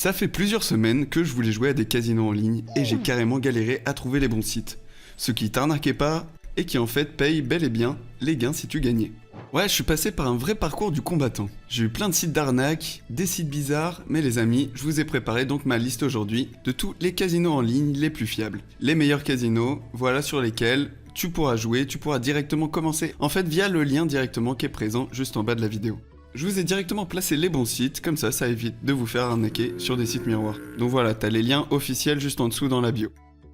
Ça fait plusieurs semaines que je voulais jouer à des casinos en ligne et j'ai carrément galéré à trouver les bons sites. Ceux qui t'arnaquaient pas et qui en fait payent bel et bien les gains si tu gagnais. Ouais, je suis passé par un vrai parcours du combattant. J'ai eu plein de sites d'arnaque, des sites bizarres, mais les amis, je vous ai préparé donc ma liste aujourd'hui de tous les casinos en ligne les plus fiables. Les meilleurs casinos, voilà sur lesquels tu pourras jouer, tu pourras directement commencer, en fait via le lien directement qui est présent juste en bas de la vidéo. Je vous ai directement placé les bons sites, comme ça évite de vous faire arnaquer sur des sites miroirs. Donc voilà, t'as les liens officiels juste en dessous dans la bio.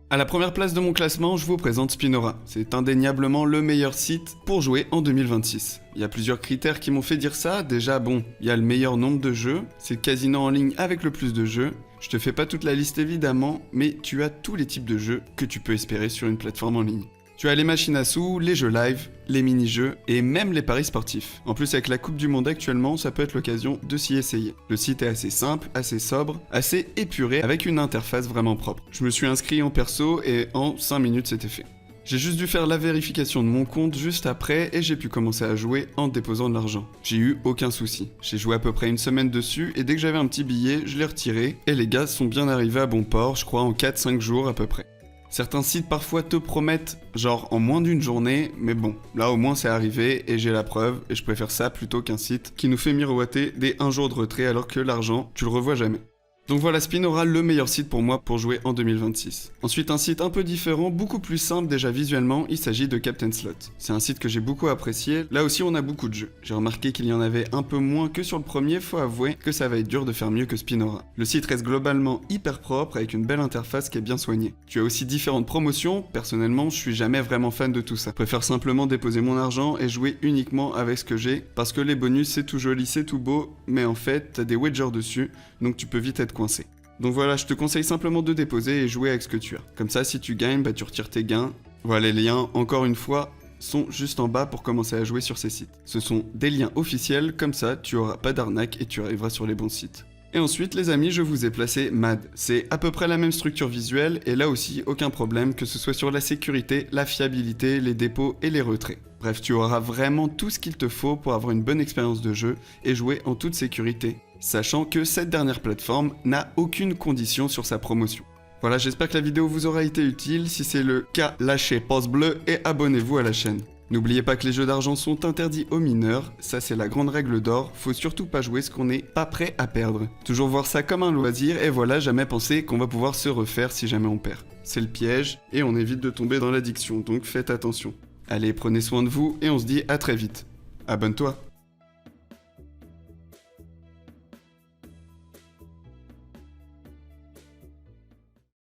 À la première place de mon classement, je vous présente Spinora. C'est indéniablement le meilleur site pour jouer en 2026. Il y a plusieurs critères qui m'ont fait dire ça. Déjà, bon, il y a le meilleur nombre de jeux. C'est le casino en ligne avec le plus de jeux. Je te fais pas toute la liste évidemment, mais tu as tous les types de jeux que tu peux espérer sur une plateforme en ligne. Tu as les machines à sous, les jeux live, les mini-jeux et même les paris sportifs. En plus avec la Coupe du Monde actuellement, ça peut être l'occasion de s'y essayer. Le site est assez simple, assez sobre, assez épuré avec une interface vraiment propre. Je me suis inscrit en perso et en 5 minutes c'était fait. J'ai juste dû faire la vérification de mon compte juste après et j'ai pu commencer à jouer en déposant de l'argent. J'ai eu aucun souci. J'ai joué à peu près une semaine dessus et dès que j'avais un petit billet, je l'ai retiré et les gars sont bien arrivés à bon port, je crois en 4-5 jours à peu près. Certains sites parfois te promettent genre en moins d'une journée, mais bon, là au moins c'est arrivé et j'ai la preuve et je préfère ça plutôt qu'un site qui nous fait miroiter des 1 jour de retrait alors que l'argent, tu le revois jamais. Donc voilà, Spinora, le meilleur site pour moi pour jouer en 2026. Ensuite, un site un peu différent, beaucoup plus simple déjà visuellement, il s'agit de Captain Slot. C'est un site que j'ai beaucoup apprécié, là aussi on a beaucoup de jeux. J'ai remarqué qu'il y en avait un peu moins que sur le premier, faut avouer que ça va être dur de faire mieux que Spinora. Le site reste globalement hyper propre avec une belle interface qui est bien soignée. Tu as aussi différentes promotions, personnellement je suis jamais vraiment fan de tout ça. Je préfère simplement déposer mon argent et jouer uniquement avec ce que j'ai, parce que les bonus c'est tout joli, c'est tout beau, mais en fait t'as des wagers dessus, donc tu peux vite être coincé. Donc voilà, je te conseille simplement de déposer et jouer avec ce que tu as. Comme ça, si tu gagnes, tu retires tes gains. Voilà, les liens, encore une fois, sont juste en bas pour commencer à jouer sur ces sites. Ce sont des liens officiels, comme ça, tu auras pas d'arnaque et tu arriveras sur les bons sites. Et ensuite, les amis, je vous ai placé MAD. C'est à peu près la même structure visuelle et là aussi, aucun problème, que ce soit sur la sécurité, la fiabilité, les dépôts et les retraits. Bref, tu auras vraiment tout ce qu'il te faut pour avoir une bonne expérience de jeu et jouer en toute sécurité, sachant que cette dernière plateforme n'a aucune condition sur sa promotion. Voilà, j'espère que la vidéo vous aura été utile. Si c'est le cas, lâchez pouce bleu et abonnez-vous à la chaîne. N'oubliez pas que les jeux d'argent sont interdits aux mineurs, ça c'est la grande règle d'or, faut surtout pas jouer ce qu'on n'est pas prêt à perdre. Toujours voir ça comme un loisir et voilà, jamais penser qu'on va pouvoir se refaire si jamais on perd. C'est le piège et on évite de tomber dans l'addiction, donc faites attention. Allez, prenez soin de vous et on se dit à très vite. Abonne-toi.